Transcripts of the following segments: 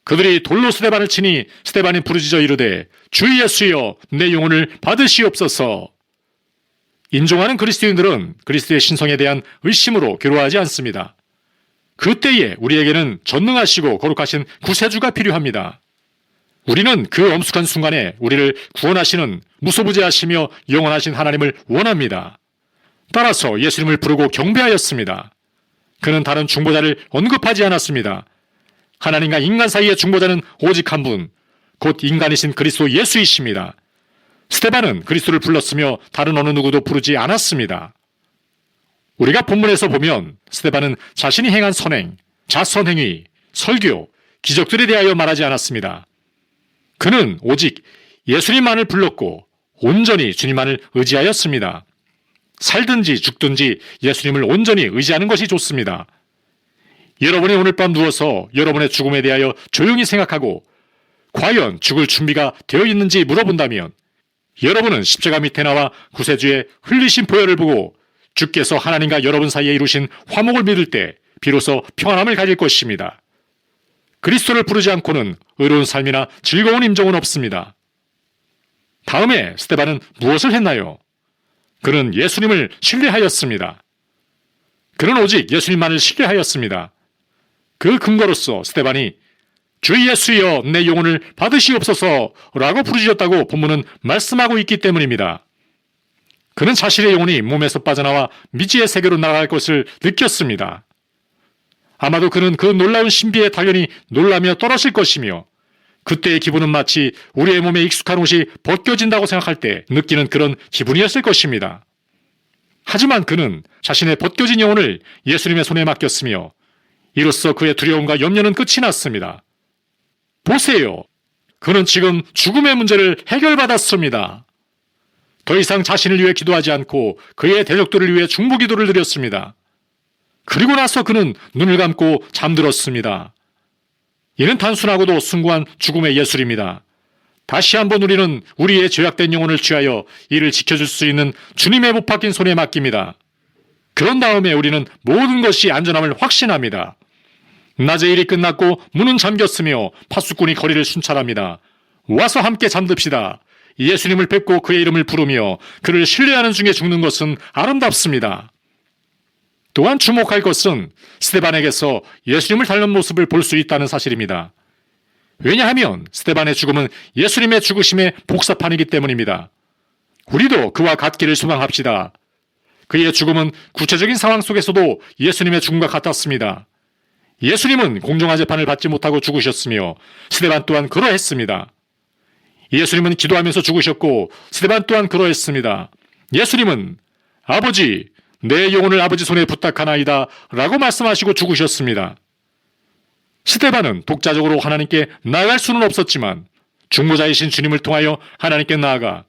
그들이 돌로 스데반을 치니 스데반이 부르짖어 이르되 주 예수여 내 영혼을 받으시옵소서. 인종하는 그리스도인들은 그리스도의 신성에 대한 의심으로 괴로워하지 않습니다. 그때에 우리에게는 전능하시고 거룩하신 구세주가 필요합니다. 우리는 그 엄숙한 순간에 우리를 구원하시는 무소부재하시며 영원하신 하나님을 원합니다. 따라서 예수님을 부르고 경배하였습니다. 그는 다른 중보자를 언급하지 않았습니다. 하나님과 인간 사이의 중보자는 오직 한 분, 곧 인간이신 그리스도 예수이십니다. 스데반은 그리스도를 불렀으며 다른 어느 누구도 부르지 않았습니다. 우리가 본문에서 보면 스데반은 자신이 행한 선행, 자선행위, 설교, 기적들에 대하여 말하지 않았습니다. 그는 오직 예수님만을 불렀고 온전히 주님만을 의지하였습니다. 살든지 죽든지 예수님을 온전히 의지하는 것이 좋습니다. 여러분이 오늘 밤 누워서 여러분의 죽음에 대하여 조용히 생각하고 과연 죽을 준비가 되어 있는지 물어본다면 여러분은 십자가 밑에 나와 구세주의 흘리신 보혈을 보고 주께서 하나님과 여러분 사이에 이루신 화목을 믿을 때 비로소 평안함을 가질 것입니다. 그리스도를 부르지 않고는 의로운 삶이나 즐거운 임종은 없습니다. 다음에 스데반은 무엇을 했나요? 그는 예수님을 신뢰하였습니다. 그는 오직 예수님만을 신뢰하였습니다. 그 근거로서 스데반이 주 예수여 내 영혼을 받으시옵소서 라고 부르짖었다고 본문은 말씀하고 있기 때문입니다. 그는 자신의 영혼이 몸에서 빠져나와 미지의 세계로 나아갈 것을 느꼈습니다. 아마도 그는 그 놀라운 신비에 당연히 놀라며 떨었을 것이며 그때의 기분은 마치 우리의 몸에 익숙한 옷이 벗겨진다고 생각할 때 느끼는 그런 기분이었을 것입니다. 하지만 그는 자신의 벗겨진 영혼을 예수님의 손에 맡겼으며 이로써 그의 두려움과 염려는 끝이 났습니다. 보세요. 그는 지금 죽음의 문제를 해결받았습니다. 더 이상 자신을 위해 기도하지 않고 그의 대적들을 위해 중보기도를 드렸습니다. 그리고 나서 그는 눈을 감고 잠들었습니다. 이는 단순하고도 숭고한 죽음의 예술입니다. 다시 한번 우리는 우리의 죄악된 영혼을 취하여 이를 지켜줄 수 있는 주님의 못 박힌 손에 맡깁니다. 그런 다음에 우리는 모든 것이 안전함을 확신합니다. 낮에 일이 끝났고 문은 잠겼으며 파수꾼이 거리를 순찰합니다. 와서 함께 잠듭시다. 예수님을 뵙고 그의 이름을 부르며 그를 신뢰하는 중에 죽는 것은 아름답습니다. 또한 주목할 것은 스데반에게서 예수님을 닮은 모습을 볼 수 있다는 사실입니다. 왜냐하면 스데반의 죽음은 예수님의 죽으심의 복사판이기 때문입니다. 우리도 그와 같기를 소망합시다. 그의 죽음은 구체적인 상황 속에서도 예수님의 죽음과 같았습니다. 예수님은 공정한 재판을 받지 못하고 죽으셨으며 스데반 또한 그러했습니다. 예수님은 기도하면서 죽으셨고 스데반 또한 그러했습니다. 예수님은 아버지, 내 영혼을 아버지 손에 부탁하나이다 라고 말씀하시고 죽으셨습니다. 스데반은 독자적으로 하나님께 나아갈 수는 없었지만 중보자이신 주님을 통하여 하나님께 나아가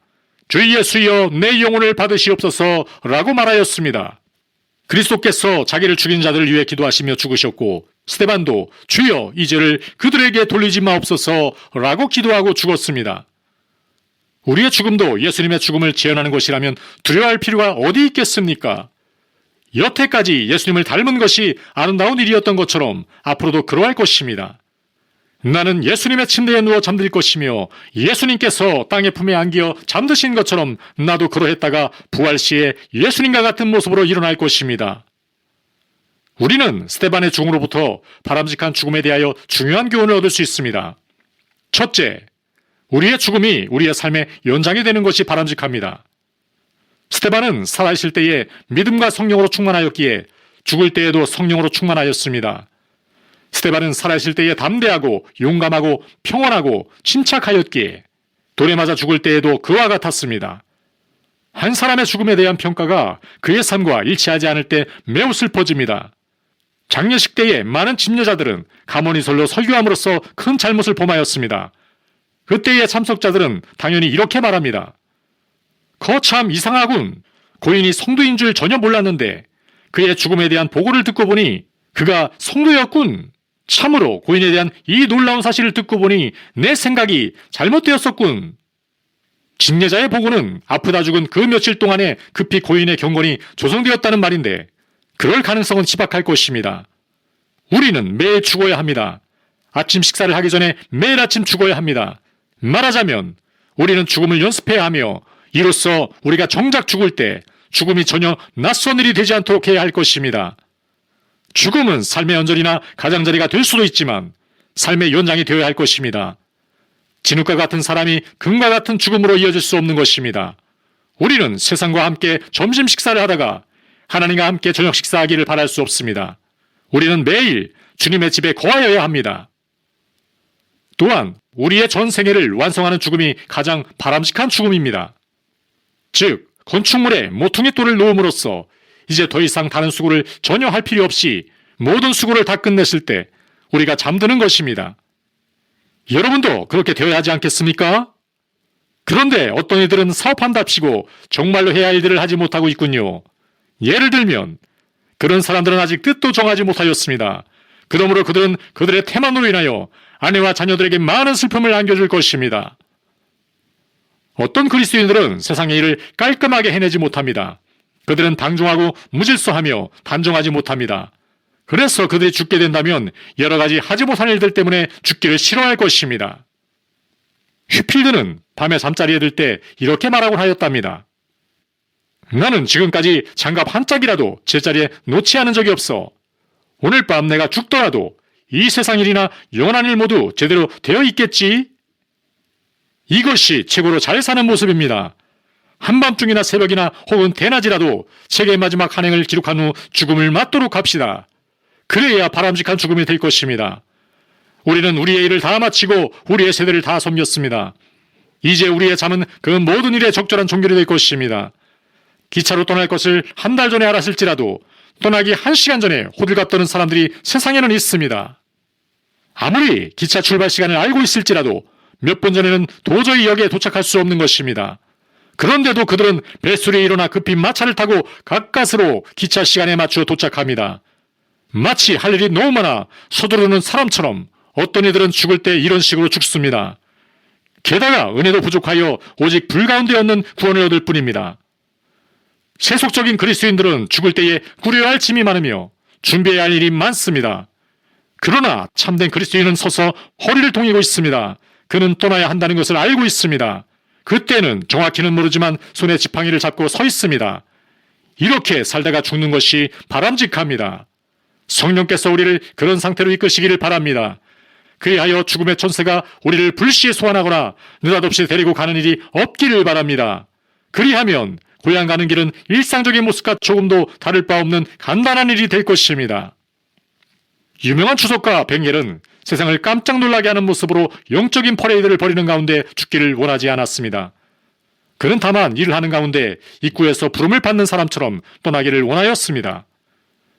주 예수여 내 영혼을 받으시옵소서 라고 말하였습니다. 그리스도께서 자기를 죽인 자들을 위해 기도하시며 죽으셨고 스데반도 주여 이 죄를 그들에게 돌리지 마옵소서 라고 기도하고 죽었습니다. 우리의 죽음도 예수님의 죽음을 재현하는 것이라면 두려워할 필요가 어디 있겠습니까? 여태까지 예수님을 닮은 것이 아름다운 일이었던 것처럼 앞으로도 그러할 것입니다. 나는 예수님의 침대에 누워 잠들 것이며 예수님께서 땅의 품에 안기어 잠드신 것처럼 나도 그러했다가 부활 시에 예수님과 같은 모습으로 일어날 것입니다. 우리는 스데반의 죽음으로부터 바람직한 죽음에 대하여 중요한 교훈을 얻을 수 있습니다. 첫째, 우리의 죽음이 우리의 삶의 연장이 되는 것이 바람직합니다. 스데반은 살아있을 때에 믿음과 성령으로 충만하였기에 죽을 때에도 성령으로 충만하였습니다. 스데반은 살아있을 때에 담대하고 용감하고 평온하고 침착하였기에 돌에 맞아 죽을 때에도 그와 같았습니다. 한 사람의 죽음에 대한 평가가 그의 삶과 일치하지 않을 때 매우 슬퍼집니다. 장례식 때에 많은 집례자들은 가모니설로 설교함으로써 큰 잘못을 범하였습니다. 그때의 참석자들은 당연히 이렇게 말합니다. 거참 이상하군. 고인이 성도인 줄 전혀 몰랐는데 그의 죽음에 대한 보고를 듣고 보니 그가 성도였군. 참으로 고인에 대한 이 놀라운 사실을 듣고 보니 내 생각이 잘못되었었군. 집례자의 보고는 아프다 죽은 그 며칠 동안에 급히 고인의 경건이 조성되었다는 말인데 그럴 가능성은 희박할 것입니다. 우리는 매일 죽어야 합니다. 아침 식사를 하기 전에 매일 아침 죽어야 합니다. 말하자면 우리는 죽음을 연습해야 하며 이로써 우리가 정작 죽을 때 죽음이 전혀 낯선 일이 되지 않도록 해야 할 것입니다. 죽음은 삶의 연절이나 가장자리가 될 수도 있지만 삶의 연장이 되어야 할 것입니다. 진흙과 같은 사람이 금과 같은 죽음으로 이어질 수 없는 것입니다. 우리는 세상과 함께 점심 식사를 하다가 하나님과 함께 저녁 식사하기를 바랄 수 없습니다. 우리는 매일 주님의 집에 거하여야 합니다. 또한 우리의 전 생애를 완성하는 죽음이 가장 바람직한 죽음입니다. 즉, 건축물에 모퉁이 돌을 놓음으로써 이제 더 이상 다른 수고를 전혀 할 필요 없이 모든 수고를 다 끝냈을 때 우리가 잠드는 것입니다. 여러분도 그렇게 되어야 하지 않겠습니까? 그런데 어떤 이들은 사업한답시고 정말로 해야 할 일들을 하지 못하고 있군요. 예를 들면 그런 사람들은 아직 뜻도 정하지 못하였습니다. 그러므로 그들은 그들의 태만으로 인하여 아내와 자녀들에게 많은 슬픔을 안겨줄 것입니다. 어떤 그리스도인들은 세상의 일을 깔끔하게 해내지 못합니다. 그들은 방종하고 무질서하며 단정하지 못합니다. 그래서 그들이 죽게 된다면 여러 가지 하지 못한 일들 때문에 죽기를 싫어할 것입니다. 휘필드는 밤에 잠자리에 들 때 이렇게 말하곤 하였답니다. 나는 지금까지 장갑 한 짝이라도 제자리에 놓지 않은 적이 없어. 오늘 밤 내가 죽더라도 이 세상 일이나 영원한 일 모두 제대로 되어 있겠지? 이것이 최고로 잘 사는 모습입니다. 한밤중이나 새벽이나 혹은 대낮이라도 책의 마지막 한 행을 기록한 후 죽음을 맞도록 합시다. 그래야 바람직한 죽음이 될 것입니다. 우리는 우리의 일을 다 마치고 우리의 세대를 다 섬겼습니다. 이제 우리의 잠은 그 모든 일에 적절한 종결이 될 것입니다. 기차로 떠날 것을 한 달 전에 알았을지라도 떠나기 1시간 전에 호들갑 떠는 사람들이 세상에는 있습니다. 아무리 기차 출발 시간을 알고 있을지라도 몇 분 전에는 도저히 역에 도착할 수 없는 것입니다. 그런데도 그들은 뱃소리에 일어나 급히 마차를 타고 가까스로 기차 시간에 맞추어 도착합니다. 마치 할 일이 너무 많아 서두르는 사람처럼 어떤 이들은 죽을 때 이런 식으로 죽습니다. 게다가 은혜도 부족하여 오직 불 가운데 얻는 구원을 얻을 뿐입니다. 세속적인 그리스도인들은 죽을 때에 꾸려야 할 짐이 많으며 준비해야 할 일이 많습니다. 그러나 참된 그리스도인은 서서 허리를 동이고 있습니다. 그는 떠나야 한다는 것을 알고 있습니다. 그때는 정확히는 모르지만 손에 지팡이를 잡고 서 있습니다. 이렇게 살다가 죽는 것이 바람직합니다. 성령께서 우리를 그런 상태로 이끄시기를 바랍니다. 그리하여 죽음의 천사가 우리를 불시에 소환하거나 느닷없이 데리고 가는 일이 없기를 바랍니다. 그리하면 고향 가는 길은 일상적인 모습과 조금도 다를 바 없는 간단한 일이 될 것입니다. 유명한 추석가 뱅겔은 세상을 깜짝 놀라게 하는 모습으로 영적인 퍼레이드를 벌이는 가운데 죽기를 원하지 않았습니다. 그는 다만 일을 하는 가운데 입구에서 부름을 받는 사람처럼 떠나기를 원하였습니다.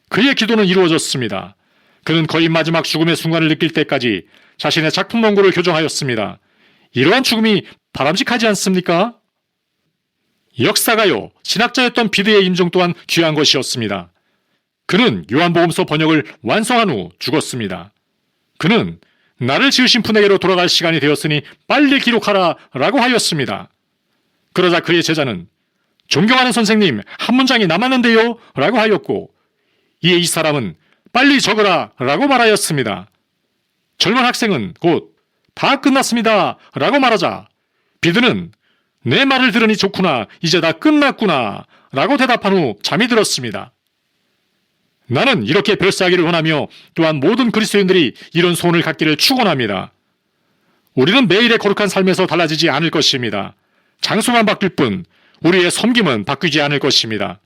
그의 기도는 이루어졌습니다. 그는 거의 마지막 죽음의 순간을 느낄 때까지 자신의 작품 원고를 교정하였습니다. 이러한 죽음이 바람직하지 않습니까? 역사가요, 신학자였던 비드의 임종 또한 귀한 것이었습니다. 그는 요한복음서 번역을 완성한 후 죽었습니다. 그는 나를 지으신 분에게로 돌아갈 시간이 되었으니 빨리 기록하라 라고 하였습니다. 그러자 그의 제자는 존경하는 선생님, 한 문장이 남았는데요 라고 하였고, 이에 이 사람은 빨리 적어라 라고 말하였습니다. 젊은 학생은 곧 다 끝났습니다 라고 말하자 비드는 내 말을 들으니 좋구나, 이제 다 끝났구나 라고 대답한 후 잠이 들었습니다. 나는 이렇게 별세하기를 원하며 또한 모든 그리스도인들이 이런 소원을 갖기를 축원합니다. 우리는 매일의 거룩한 삶에서 달라지지 않을 것입니다. 장소만 바뀔 뿐 우리의 섬김은 바뀌지 않을 것입니다.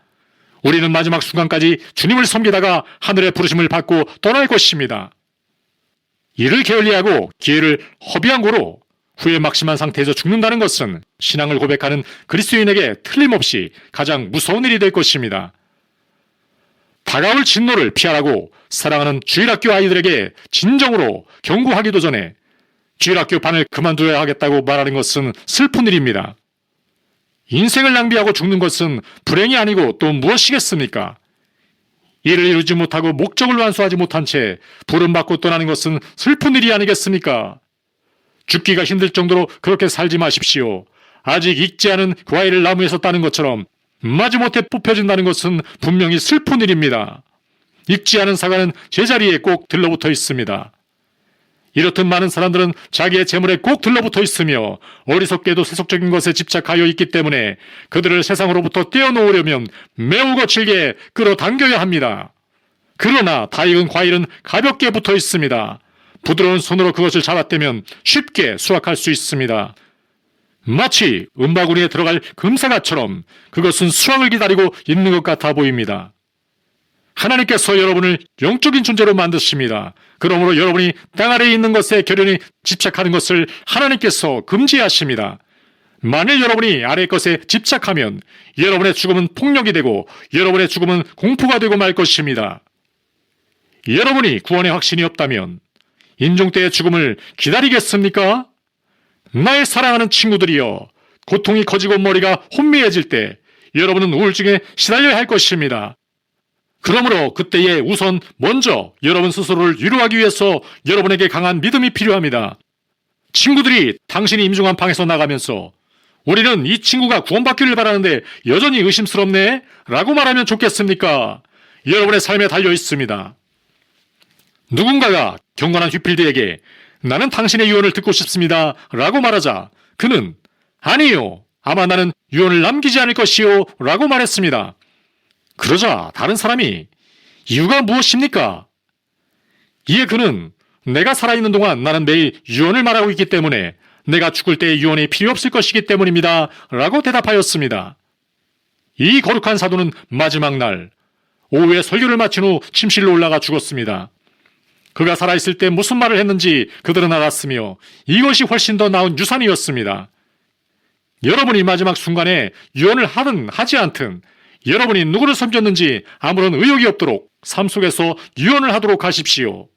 우리는 마지막 순간까지 주님을 섬기다가 하늘의 부르심을 받고 떠날 것입니다. 이를 게을리하고 기회를 허비한 고로 후회 막심한 상태에서 죽는다는 것은 신앙을 고백하는 그리스도인에게 틀림없이 가장 무서운 일이 될 것입니다. 다가올 진노를 피하라고 사랑하는 주일학교 아이들에게 진정으로 경고하기도 전에 주일학교 반을 그만둬야 하겠다고 말하는 것은 슬픈 일입니다. 인생을 낭비하고 죽는 것은 불행이 아니고 또 무엇이겠습니까? 이를 이루지 못하고 목적을 완수하지 못한 채 부름받고 떠나는 것은 슬픈 일이 아니겠습니까? 죽기가 힘들 정도로 그렇게 살지 마십시오. 아직 익지 않은 과일을 나무에서 따는 것처럼 마지못해 뽑혀진다는 것은 분명히 슬픈 일입니다. 익지 않은 사과는 제자리에 꼭 들러붙어 있습니다. 이렇듯 많은 사람들은 자기의 재물에 꼭 들러붙어 있으며 어리석게도 세속적인 것에 집착하여 있기 때문에 그들을 세상으로부터 떼어놓으려면 매우 거칠게 끌어당겨야 합니다. 그러나 다 익은 과일은 가볍게 붙어 있습니다. 부드러운 손으로 그것을 잡아떼면 쉽게 수확할 수 있습니다. 마치 은바구니에 들어갈 금사과처럼 그것은 수확을 기다리고 있는 것 같아 보입니다. 하나님께서 여러분을 영적인 존재로 만드십니다. 그러므로 여러분이 땅 아래에 있는 것에 결연히 집착하는 것을 하나님께서 금지하십니다. 만일 여러분이 아래의 것에 집착하면 여러분의 죽음은 폭력이 되고 여러분의 죽음은 공포가 되고 말 것입니다. 여러분이 구원의 확신이 없다면 임종 때의 죽음을 기다리겠습니까? 나의 사랑하는 친구들이여, 고통이 커지고 머리가 혼미해질 때 여러분은 우울증에 시달려야 할 것입니다. 그러므로 그때에 우선 먼저 여러분 스스로를 위로하기 위해서 여러분에게 강한 믿음이 필요합니다. 친구들이 당신이 임종한 방에서 나가면서 우리는 이 친구가 구원받기를 바라는데 여전히 의심스럽네? 라고 말하면 좋겠습니까? 여러분의 삶에 달려 있습니다. 누군가가 경건한 휘필드에게 나는 당신의 유언을 듣고 싶습니다 라고 말하자 그는 아니요, 아마 나는 유언을 남기지 않을 것이요 라고 말했습니다. 그러자 다른 사람이 이유가 무엇입니까? 이에 그는 내가 살아있는 동안 나는 매일 유언을 말하고 있기 때문에 내가 죽을 때 유언이 필요 없을 것이기 때문입니다 라고 대답하였습니다. 이 거룩한 사도는 마지막 날 오후에 설교를 마친 후 침실로 올라가 죽었습니다. 그가 살아있을 때 무슨 말을 했는지 그들은 알았으며 이것이 훨씬 더 나은 유산이었습니다. 여러분이 마지막 순간에 유언을 하든 하지 않든 여러분이 누구를 섬겼는지 아무런 의혹이 없도록 삶 속에서 유언을 하도록 하십시오.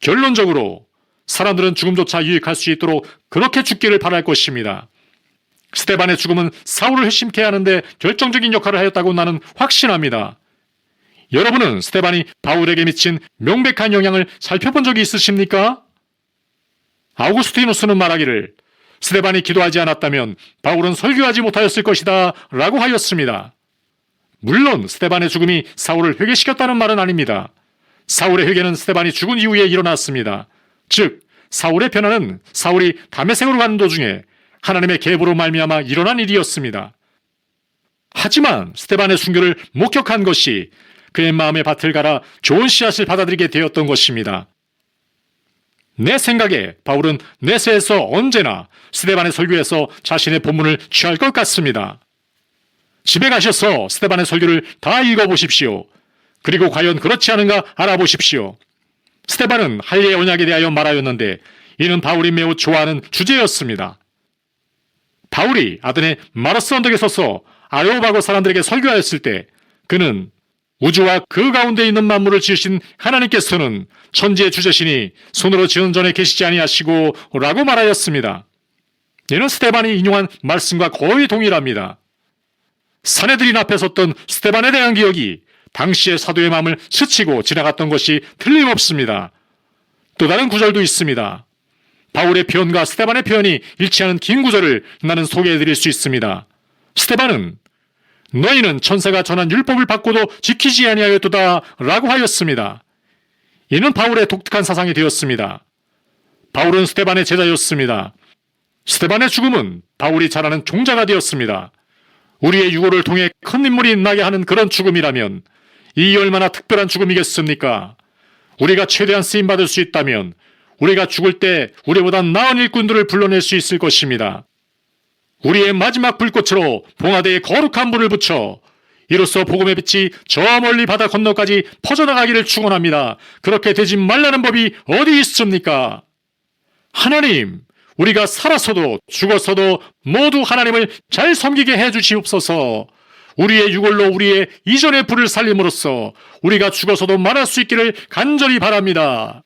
결론적으로 사람들은 죽음조차 유익할 수 있도록 그렇게 죽기를 바랄 것입니다. 스데반의 죽음은 사울을 회심케 하는데 결정적인 역할을 하였다고 나는 확신합니다. 여러분은 스데반이 바울에게 미친 명백한 영향을 살펴본 적이 있으십니까? 아우구스티누스는 말하기를 스데반이 기도하지 않았다면 바울은 설교하지 못하였을 것이다 라고 하였습니다. 물론 스데반의 죽음이 사울을 회개시켰다는 말은 아닙니다. 사울의 회개는 스데반이 죽은 이후에 일어났습니다. 즉 사울의 변화는 사울이 다메섹으로 가는 도중에 하나님의 계보로 말미암아 일어난 일이었습니다. 하지만 스데반의 순교를 목격한 것이 그의 마음의 밭을 갈아 좋은 씨앗을 받아들이게 되었던 것입니다. 내 생각에 바울은 내세에서 언제나 스데반의 설교에서 자신의 본문을 취할 것 같습니다. 집에 가셔서 스데반의 설교를 다 읽어보십시오. 그리고 과연 그렇지 않은가 알아보십시오. 스데반은 할례의 언약에 대하여 말하였는데 이는 바울이 매우 좋아하는 주제였습니다. 바울이 아덴의 마르스 언덕에 서서 아레오바고 사람들에게 설교하였을 때 그는 우주와 그 가운데 있는 만물을 지으신 하나님께서는 천지의 주제시니 손으로 지은 전에 계시지 아니하시고 라고 말하였습니다. 이는 스데반이 인용한 말씀과 거의 동일합니다. 사내들인 앞에 섰던 스데반에 대한 기억이 당시의 사도의 마음을 스치고 지나갔던 것이 틀림없습니다. 또 다른 구절도 있습니다. 바울의 표현과 스데반의 표현이 일치하는 긴 구절을 나는 소개해드릴 수 있습니다. 스데반은 너희는 천사가 전한 율법을 받고도 지키지 아니하였도다 라고 하였습니다. 이는 바울의 독특한 사상이 되었습니다. 바울은 스데반의 제자였습니다. 스데반의 죽음은 바울이 잘 아는 종자가 되었습니다. 우리의 유고를 통해 큰 인물이 나게 하는 그런 죽음이라면 이 얼마나 특별한 죽음이겠습니까? 우리가 최대한 쓰임받을 수 있다면 우리가 죽을 때 우리보다 나은 일꾼들을 불러낼 수 있을 것입니다. 우리의 마지막 불꽃으로 봉화대에 거룩한 불을 붙여 이로써 복음의 빛이 저 멀리 바다 건너까지 퍼져나가기를 축원합니다. 그렇게 되지 말라는 법이 어디 있습니까? 하나님, 우리가 살아서도 죽었어도 모두 하나님을 잘 섬기게 해주시옵소서. 우리의 유골로 우리의 이전의 불을 살림으로써 우리가 죽어서도 말할 수 있기를 간절히 바랍니다.